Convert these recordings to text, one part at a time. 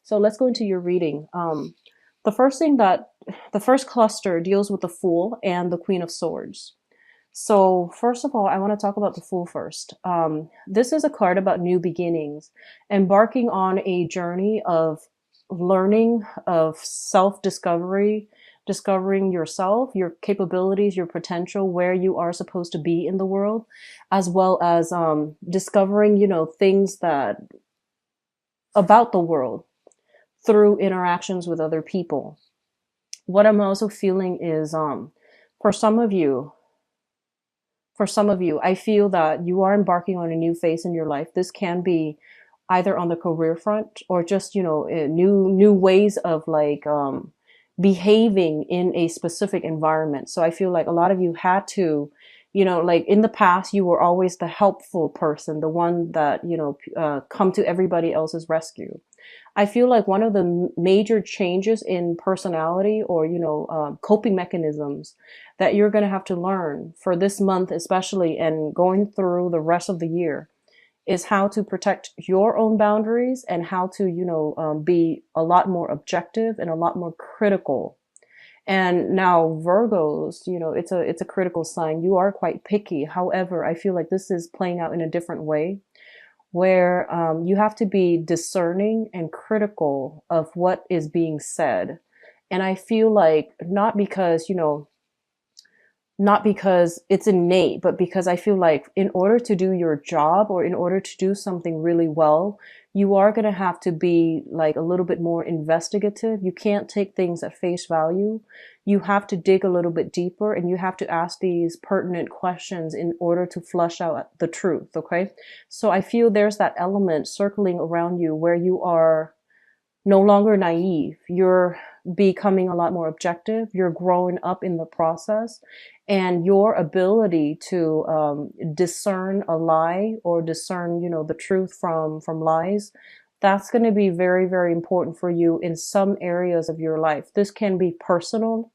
So let's go into your reading. The first cluster deals with the Fool and the Queen of Swords. So first of all, I want to talk about the Fool first. This is a card about new beginnings, embarking on a journey of learning, of self-discovery, discovering yourself, your capabilities, your potential, where you are supposed to be in the world, as well as discovering, things that about the world through interactions with other people. What I'm also feeling is for some of you, I feel that you are embarking on a new phase in your life. This can be either on the career front or just, new ways of like behaving in a specific environment. So I feel like a lot of you had to, like in the past, you were always the helpful person, the one that, come to everybody else's rescue. I feel like one of the major changes in personality or, coping mechanisms that you're going to have to learn for this month, especially, and going through the rest of the year is how to protect your own boundaries and how to, be a lot more objective and a lot more critical. And now Virgos, it's a critical sign. You are quite picky. However, I feel like this is playing out in a different way where you have to be discerning and critical of what is being said. And I feel like not because it's innate, but because I feel like in order to do your job or in order to do something really well, you are going to have to be like a little bit more investigative. You can't take things at face value. You have to dig a little bit deeper and you have to ask these pertinent questions in order to flush out the truth. Okay. So I feel there's that element circling around you where you are no longer naive. You're becoming a lot more objective. You're growing up in the process, and your ability to discern a lie or discern, the truth from lies. That's going to be very, very important for you in some areas of your life. This can be personal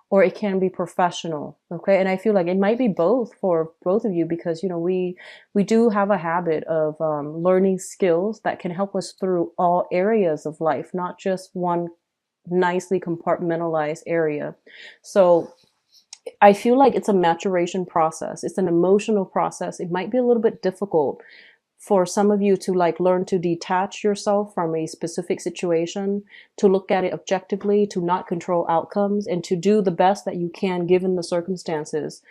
or it can be professional. Okay. And I feel like it might be both for both of you because, we do have a habit of learning skills that can help us through all areas of life, not just one nicely compartmentalized area. So I feel like it's a maturation process. It's an emotional process. It might be a little bit difficult for some of you to like learn to detach yourself from a specific situation, to look at it objectively, to not control outcomes, and to do the best that you can given the circumstances.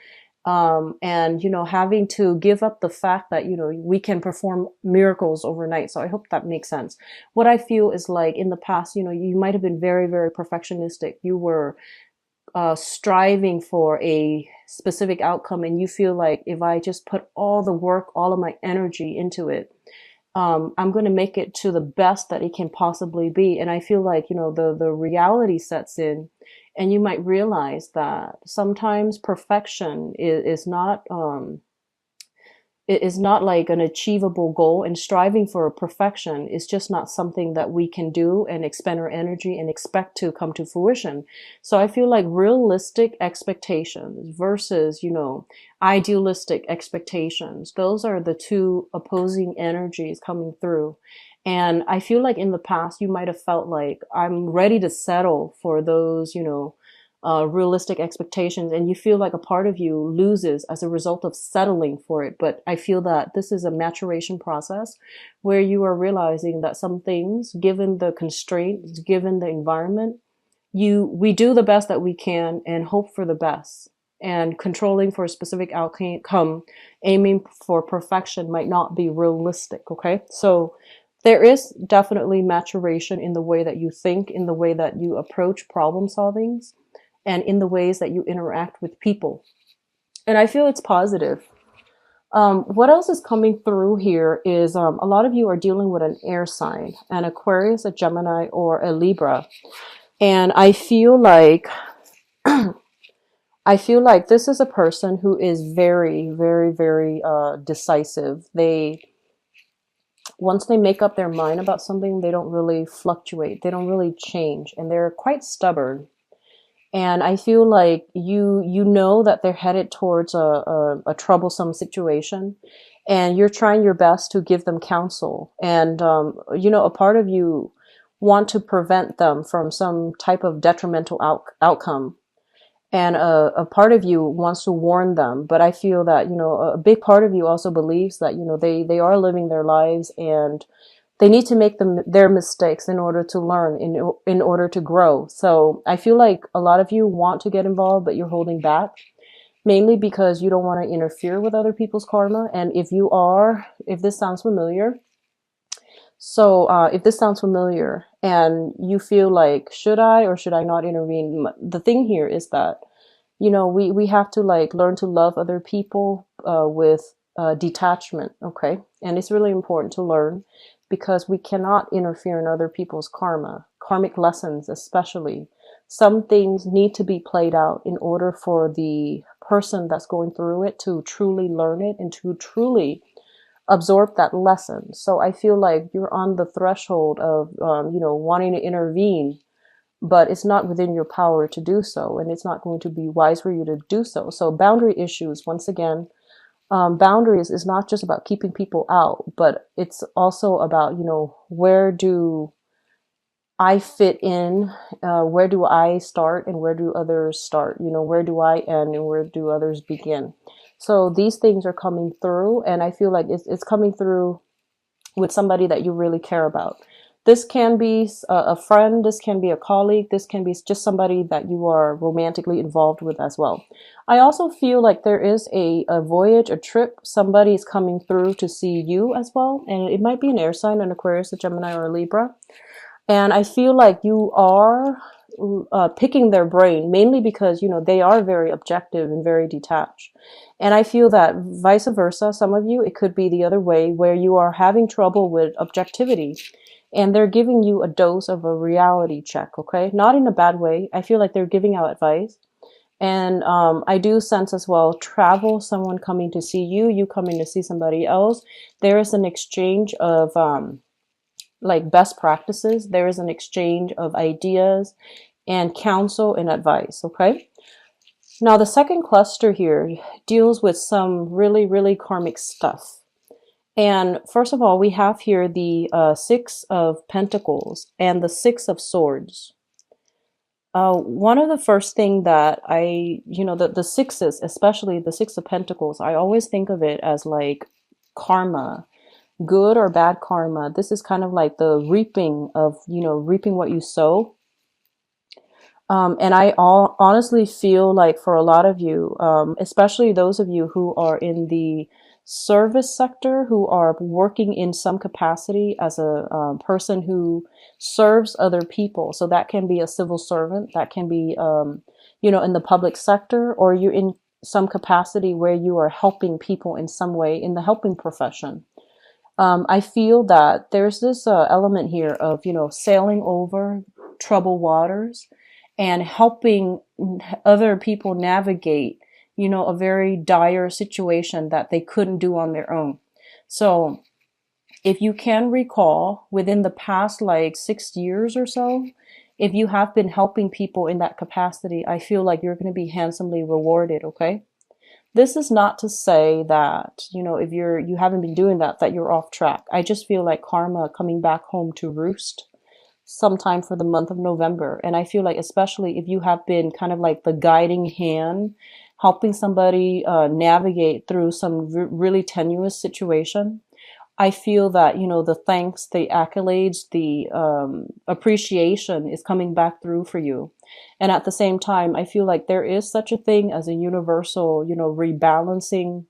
And, having to give up the fact that, we can perform miracles overnight. So I hope that makes sense. What I feel is like in the past, you might have been very, very perfectionistic. You were striving for a specific outcome, and you feel like if I just put all the work, all of my energy into it, I'm going to make it to the best that it can possibly be. And I feel like, the reality sets in, and you might realize that sometimes perfection is not like an achievable goal, and striving for perfection is just not something that we can do and expend our energy and expect to come to fruition. So I feel like realistic expectations versus, idealistic expectations, those are the two opposing energies coming through. And I feel like in the past, you might have felt like I'm ready to settle for those, realistic expectations, and you feel like a part of you loses as a result of settling for it. But I feel that this is a maturation process where you are realizing that some things, given the constraints, given the environment, we do the best that we can and hope for the best. And controlling for a specific outcome, aiming for perfection might not be realistic. Okay, so there is definitely maturation in the way that you think, in the way that you approach problem solvings, and in the ways that you interact with people. And I feel it's positive. What else is coming through here is a lot of you are dealing with an air sign, an Aquarius, a Gemini, or a Libra. And I feel like this is a person who is very, very, very decisive. Once they make up their mind about something, they don't really fluctuate. They don't really change, and they're quite stubborn. And I feel like you know that they're headed towards a troublesome situation, and you're trying your best to give them counsel. And, a part of you want to prevent them from some type of detrimental outcome. And a part of you wants to warn them, but I feel that, you know, a big part of you also believes that, you know, they are living their lives, and they need to make their mistakes in order to learn, in order to grow. So I feel like a lot of you want to get involved, but you're holding back, mainly because you don't want to interfere with other people's karma. And if you are, if this sounds familiar, so if this sounds familiar and you feel like, should I or should I not intervene? The thing here is that, you know, we have to like learn to love other people with detachment, okay? And it's really important to learn, because we cannot interfere in other people's karmic lessons especially. Some things need to be played out in order for the person that's going through it to truly learn it and to truly absorb that lesson. So I feel like you're on the threshold of, you know, wanting to intervene, but it's not within your power to do so, and it's not going to be wise for you to do so. So boundary issues, once again, boundaries is not just about keeping people out, but it's also about, you know, where do I fit in? Where do I start and where do others start? You know, where do I end and where do others begin? So these things are coming through, and I feel like it's coming through with somebody that you really care about. This can be a friend, this can be a colleague, this can be just somebody that you are romantically involved with as well. I also feel like there is a voyage, a trip, somebody is coming through to see you as well. And it might be an air sign, an Aquarius, a Gemini, or a Libra. And I feel like you are picking their brain, mainly because, you know, they are very objective and very detached. And I feel that vice versa, some of you, it could be the other way, where you are having trouble with objectivity and they're giving you a dose of a reality check, okay? Not in a bad way. I feel like they're giving out advice. And I do sense as well travel, someone coming to see you, you coming to see somebody else. There is an exchange of like best practices. There is an exchange of ideas and counsel and advice, okay? Now, the second cluster here deals with some really, really karmic stuff. And first of all, we have here the Six of Pentacles and the Six of Swords. One of the first thing that you know, the sixes, especially the Six of Pentacles, I always think of it as like karma, good or bad karma. This is kind of like the reaping of, you know, reaping what you sow. And I honestly feel like for a lot of you, especially those of you who are in the service sector, who are working in some capacity as a person who serves other people. So that can be a civil servant, that can be, you know, in the public sector, or you're in some capacity where you are helping people in some way in the helping profession. I feel that there's this element here of, you know, sailing over troubled waters and helping other people navigate, you know, a very dire situation that they couldn't do on their own. So if you can recall, within the past like 6 years or so, if you have been helping people in that capacity, I feel like you're going to be handsomely rewarded, okay? This is not to say that, you know, if you haven't been doing that, that you're off track. I just feel like karma coming back home to roost sometime for the month of November. And I feel like, especially if you have been kind of like the guiding hand, helping somebody navigate through some really tenuous situation, I feel that, you know, the thanks, the accolades, the appreciation is coming back through for you. And at the same time, I feel like there is such a thing as a universal, you know, rebalancing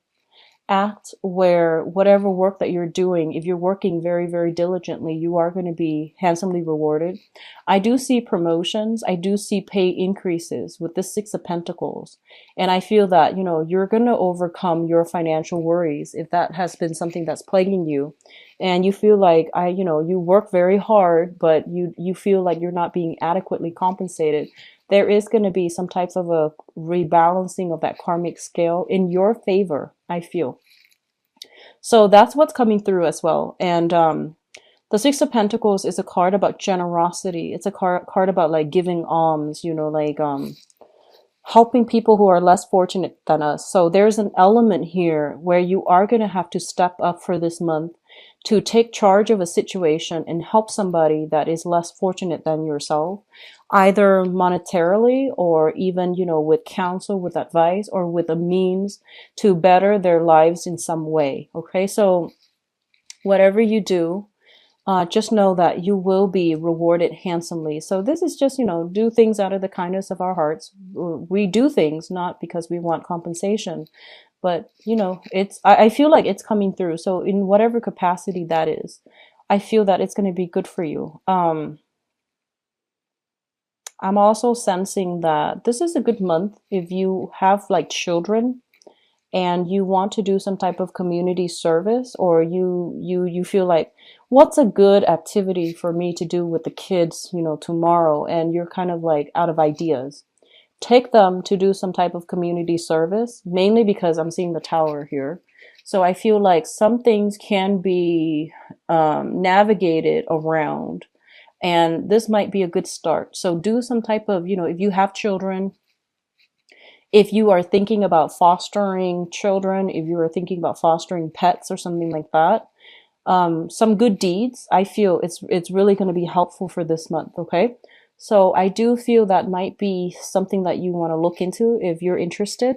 act, where whatever work that you're doing, if you're working very, very diligently, you are going to be handsomely rewarded. I do see promotions. I do see pay increases with this Six of Pentacles. And I feel that, you know, you're going to overcome your financial worries if that has been something that's plaguing you. And you feel like, you know, you work very hard, but you feel like you're not being adequately compensated. There is going to be some types of a rebalancing of that karmic scale in your favor, I feel. So that's what's coming through as well. And the Six of Pentacles is a card about generosity. It's a card about like giving alms, you know, like helping people who are less fortunate than us. So there's an element here where you are going to have to step up for this month to take charge of a situation and help somebody that is less fortunate than yourself, either monetarily or even, with counsel, with advice, or with a means to better their lives in some way. Okay, so whatever you do, just know that you will be rewarded handsomely. So this is just, do things out of the kindness of our hearts. We do things not because we want compensation, but I feel like it's coming through. So in whatever capacity that is, I feel that it's going to be good for you. I'm also sensing that this is a good month if you have like children and you want to do some type of community service, or you feel like, what's a good activity for me to do with the kids, tomorrow, and you're kind of like out of ideas. Take them to do some type of community service, mainly because I'm seeing the tower here. So I feel like some things can be navigated around, and this might be a good start. So do some type of, if you have children, if you are thinking about fostering children, if you are thinking about fostering pets or something like that, some good deeds, I feel it's really going to be helpful for this month. Okay. So I do feel that might be something that you want to look into if you're interested.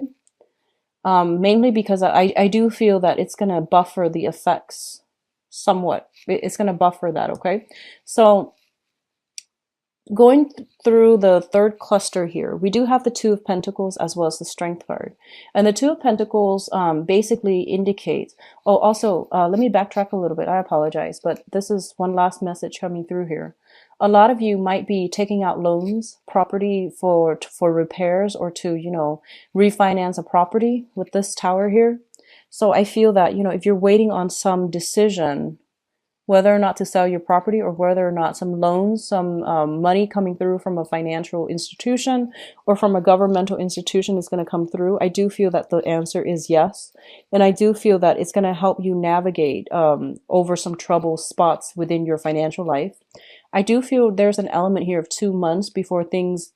Mainly because I do feel that it's going to buffer the effects somewhat. It's going to buffer that. Okay. So going through the third cluster here, we do have the Two of Pentacles as well as the Strength card. And the Two of Pentacles basically indicates, oh, also, let me backtrack a little bit. I apologize, but this is one last message coming through here. A lot of you might be taking out loans, property for repairs, or to, refinance a property with this tower here. So I feel that, if you're waiting on some decision, whether or not to sell your property, or whether or not some loans, some money coming through from a financial institution or from a governmental institution is going to come through, I do feel that the answer is yes. And I do feel that it's going to help you navigate over some trouble spots within your financial life. I do feel there's an element here of 2 months before things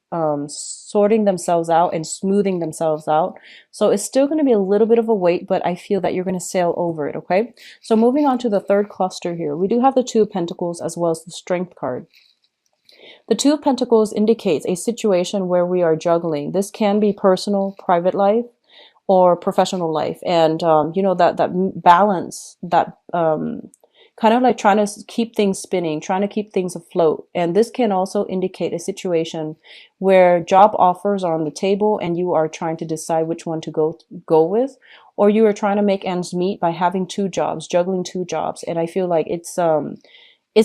sorting themselves out and smoothing themselves out. So it's still going to be a little bit of a wait, but I feel that you're going to sail over it. Okay. So moving on to the third cluster here, we do have the Two of Pentacles as well as the Strength card. The Two of Pentacles indicates a situation where we are juggling. This can be personal, private life, or professional life. And, that balance, that, kind of like trying to keep things spinning, trying to keep things afloat. And this can also indicate a situation where job offers are on the table and you are trying to decide which one to go with, or you are trying to make ends meet by having 2 jobs, juggling 2 jobs. And I feel like it's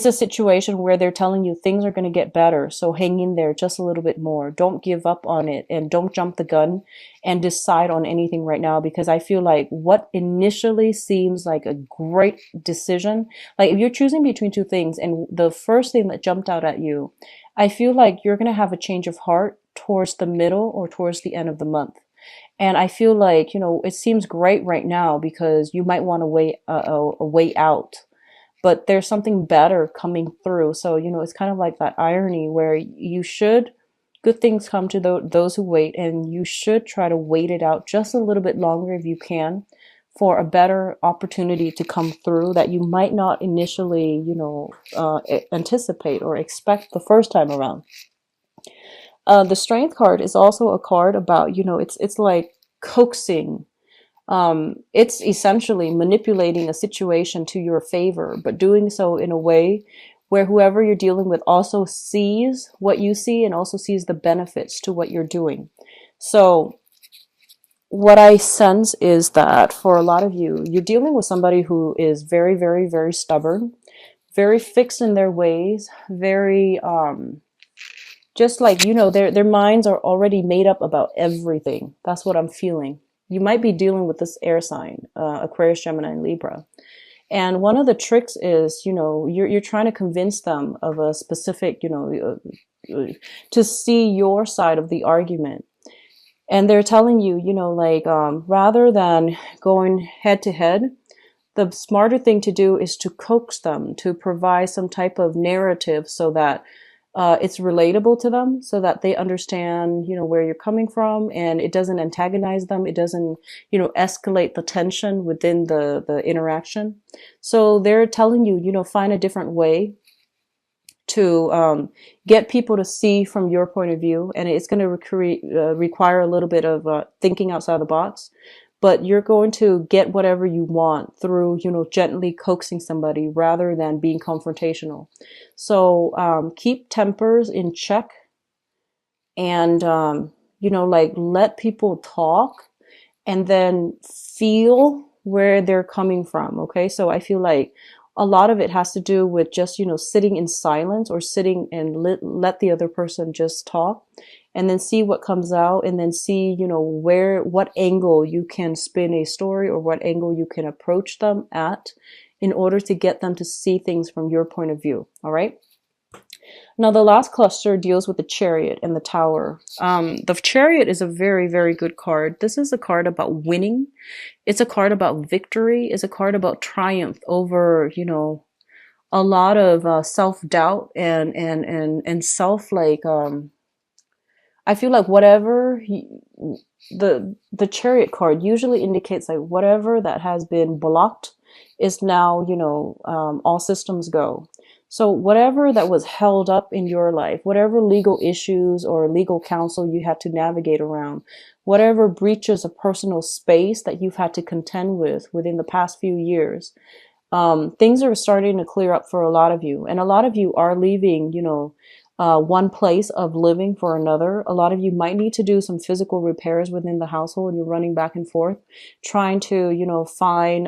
a situation where they're telling you things are going to get better. So hang in there just a little bit more. Don't give up on it, and don't jump the gun and decide on anything right now, because I feel like what initially seems like a great decision, like if you're choosing between 2 things and the first thing that jumped out at you, I feel like you're going to have a change of heart towards the middle or towards the end of the month. And I feel like, it seems great right now because you might want a way out. But there's something better coming through. So, it's kind of like that irony where good things come to those who wait, and you should try to wait it out just a little bit longer if you can for a better opportunity to come through that you might not initially, anticipate or expect the first time around. The Strength card is also a card about, it's like coaxing. It's essentially manipulating a situation to your favor, but doing so in a way where whoever you're dealing with also sees what you see and also sees the benefits to what you're doing. So what I sense is that for a lot of you, you're dealing with somebody who is very, very, very stubborn, very fixed in their ways, very, just like, their minds are already made up about everything. That's what I'm feeling. You might be dealing with this air sign, Aquarius, Gemini, and Libra. And one of the tricks is, you're trying to convince them of a specific, to see your side of the argument. And they're telling you, rather than going head to head, the smarter thing to do is to coax them, to provide some type of narrative so that it's relatable to them so that they understand, you know, where you're coming from, and it doesn't antagonize them. It doesn't, you know, escalate the tension within the interaction. So they're telling you, you know, find a different way to get people to see from your point of view, and it's going to require a little bit of thinking outside the box, but you're going to get whatever you want through, you know, gently coaxing somebody rather than being confrontational. So keep tempers in check, and you know, like, let people talk and then feel where they're coming from. Okay. So I feel like a lot of it has to do with just, you know, sitting in silence, or sitting and let the other person just talk, and then see what comes out, and then see, you know, what angle you can spin a story, or what angle you can approach them at, in order to get them to see things from your point of view. All right. Now, the last cluster deals with the Chariot and the Tower. The Chariot is a very, very good card. This is a card about winning. It's a card about victory. It's a card about triumph over, you know, a lot of self-doubt and self, like, I feel like the Chariot card usually indicates like whatever that has been blocked is now, you know, all systems go. So whatever that was held up in your life, whatever legal issues or legal counsel you had to navigate around, whatever breaches of personal space that you've had to contend with within the past few years, things are starting to clear up for a lot of you. And a lot of you are leaving, you know, one place of living for another. A lot of you might need to do some physical repairs within the household. You're running back and forth, trying to, you know, find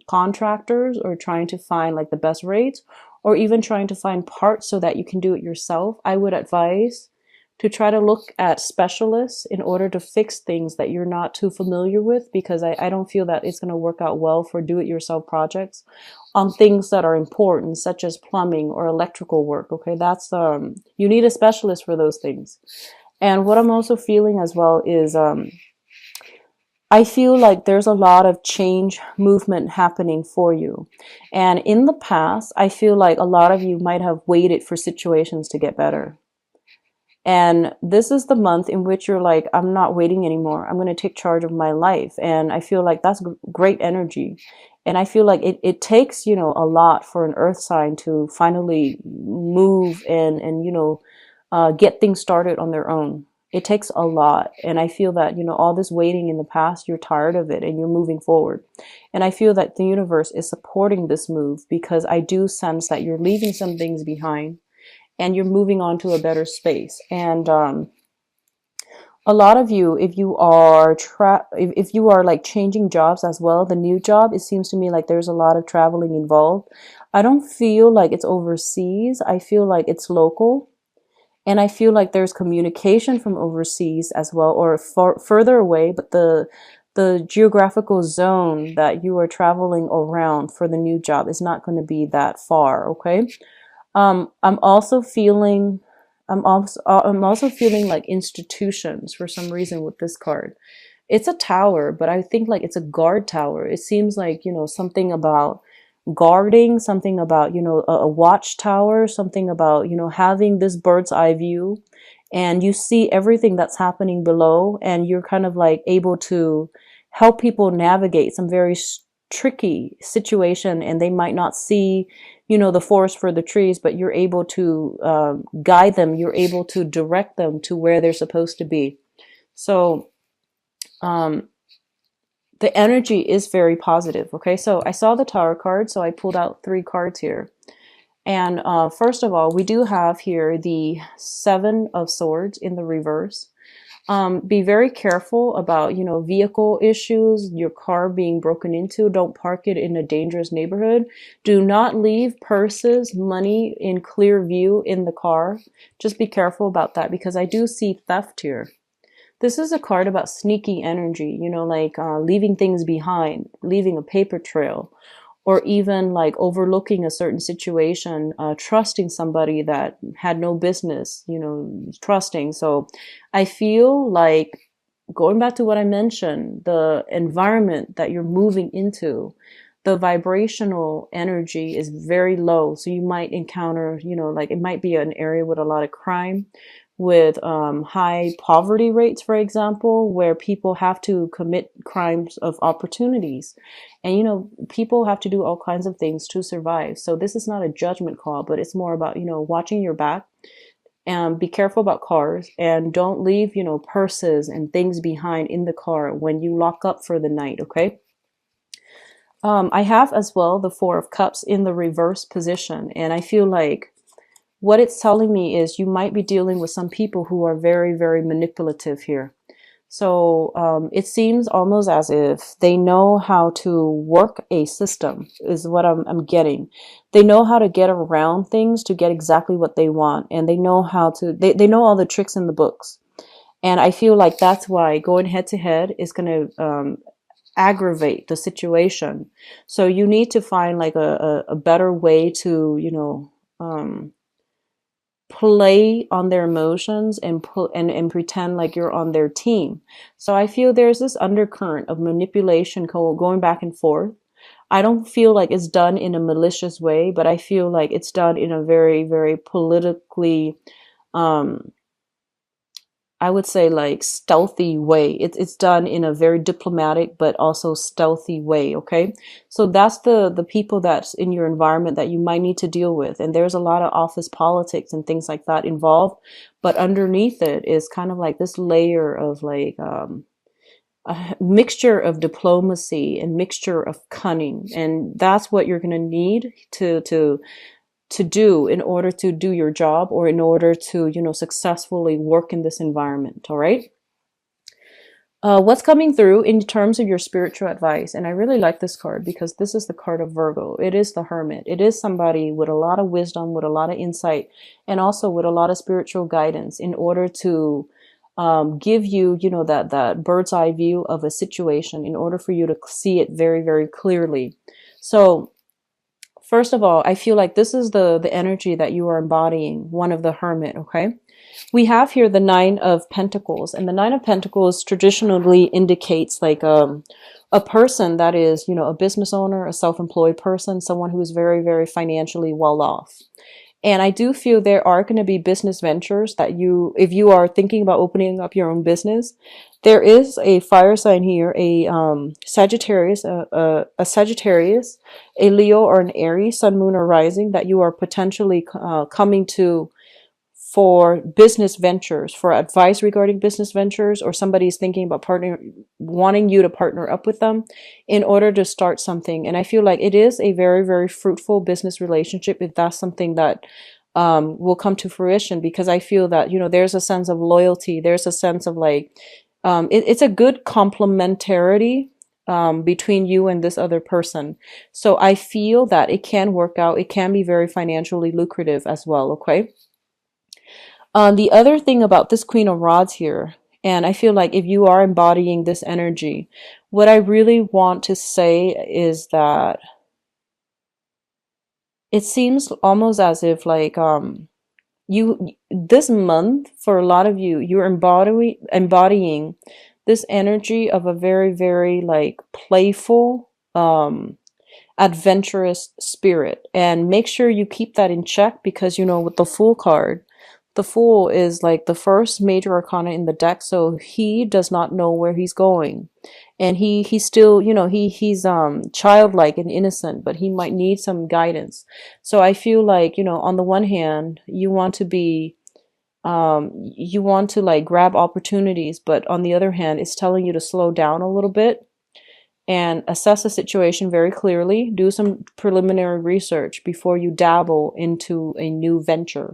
contractors, or trying to find like the best rates, or even trying to find parts so that you can do it yourself. I would advise to try to look at specialists in order to fix things that you're not too familiar with, because I don't feel that it's going to work out well for do-it-yourself projects on things that are important, such as plumbing or electrical work. Okay, that's you need a specialist for those things. And what I'm also feeling as well is I feel like there's a lot of change movement happening for you. And in the past, I feel like a lot of you might have waited for situations to get better. And this is the month in which you're like, I'm not waiting anymore. I'm going to take charge of my life. And I feel like that's great energy. And I feel like it takes, you know, a lot for an earth sign to finally move and you know, get things started on their own. It takes a lot. And I feel that, you know, all this waiting in the past, you're tired of it and you're moving forward. And I feel that the universe is supporting this move, because I do sense that you're leaving some things behind and you're moving on to a better space. And a lot of you, if you are if you are like changing jobs as well, the new job, it seems to me like there's a lot of traveling involved. I don't feel like it's overseas. I feel like it's local. And I feel like there's communication from overseas as well, or further away, but the geographical zone that you are traveling around for the new job is not going to be that far. Okay. I'm also feeling like institutions for some reason with this card. It's a tower, but I think like it's a guard tower. It seems like, you know, something about guarding, something about, you know, a watchtower, something about, you know, having this bird's eye view, and you see everything that's happening below, and you're kind of like able to help people navigate some very tricky situation, and they might not see, you know, the forest for the trees, but you're able to guide them. You're able to direct them to where they're supposed to be. So the energy is very positive. Okay, so I saw the Tower card, so I pulled out 3 cards here. And first of all, we do have here the 7 of Swords in the reverse. Be very careful about, you know, vehicle issues, your car being broken into. Don't park it in a dangerous neighborhood. Do not leave purses, money in clear view in the car. Just be careful about that, because I do see theft here. This is a card about sneaky energy, you know, like leaving things behind, leaving a paper trail, or even like overlooking a certain situation, trusting somebody that had no business, you know, trusting. So I feel like, going back to what I mentioned, the environment that you're moving into, the vibrational energy is very low. So you might encounter, like it might be an area with a lot of crime, with high poverty rates, for example, where people have to commit crimes of opportunities. And, people have to do all kinds of things to survive. So this is not a judgment call, but it's more about, watching your back, and be careful about cars, and don't leave, purses and things behind in the car when you lock up for the night. Okay. I have as well the Four of Cups in the reverse position. And I feel like what it's telling me is you might be dealing with some people who are very, very manipulative here. So it seems almost as if they know how to work a system, is what I'm getting. They know how to get around things to get exactly what they want. And they know how to, they know all the tricks in the books. And I feel like that's why going head to head is going to aggravate the situation. So you need to find like a better way to, play on their emotions and pretend like you're on their team. So I feel there's this undercurrent of manipulation going back and forth. I don't feel like it's done in a malicious way, but I feel like it's done in a very, very politically, I would say like stealthy way. It's done in a very diplomatic, but also stealthy way. Okay. So that's the people that's in your environment that you might need to deal with. And there's a lot of office politics and things like that involved, but underneath it is kind of like this layer of like, a mixture of diplomacy and mixture of cunning. And that's what you're going to need to do in order to do your job, or in order to, successfully work in this environment. All right. What's coming through in terms of your spiritual advice? And I really like this card because this is the card of Virgo. It is the Hermit. It is somebody with a lot of wisdom, with a lot of insight, and also with a lot of spiritual guidance in order to give you, that bird's eye view of a situation, in order for you to see it very, very clearly. So first of all, I feel like this is the energy that you are embodying, one of the Hermit, okay? We have here the Nine of Pentacles, and the Nine of Pentacles traditionally indicates like a person that is, a business owner, a self-employed person, someone who is very, very financially well off. And I do feel there are going to be business ventures that if you are thinking about opening up your own business, there is a fire sign here, a Sagittarius, a Leo, or an Aries, Sun, Moon, or Rising, that you are potentially coming to for business ventures, for advice regarding business ventures, or somebody's thinking about wanting you to partner up with them in order to start something. And I feel like it is a very, very fruitful business relationship if that's something that will come to fruition, because I feel that, there's a sense of loyalty. There's a sense of like, it's a good complementarity between you and this other person. So I feel that it can work out. It can be very financially lucrative as well. Okay. The other thing about this Queen of Rods here, and I feel like if you are embodying this energy, what I really want to say is that it seems almost as if like this month, for a lot of you, you're embodying this energy of a very, very like playful, adventurous spirit. And make sure you keep that in check, because with the Fool card, the Fool is like the first major arcana in the deck, so he does not know where he's going. And he's still, he's childlike and innocent, but he might need some guidance. So I feel like, on the one hand, you want to be, you want to like grab opportunities, but on the other hand, it's telling you to slow down a little bit and assess the situation very clearly. Do some preliminary research before you dabble into a new venture.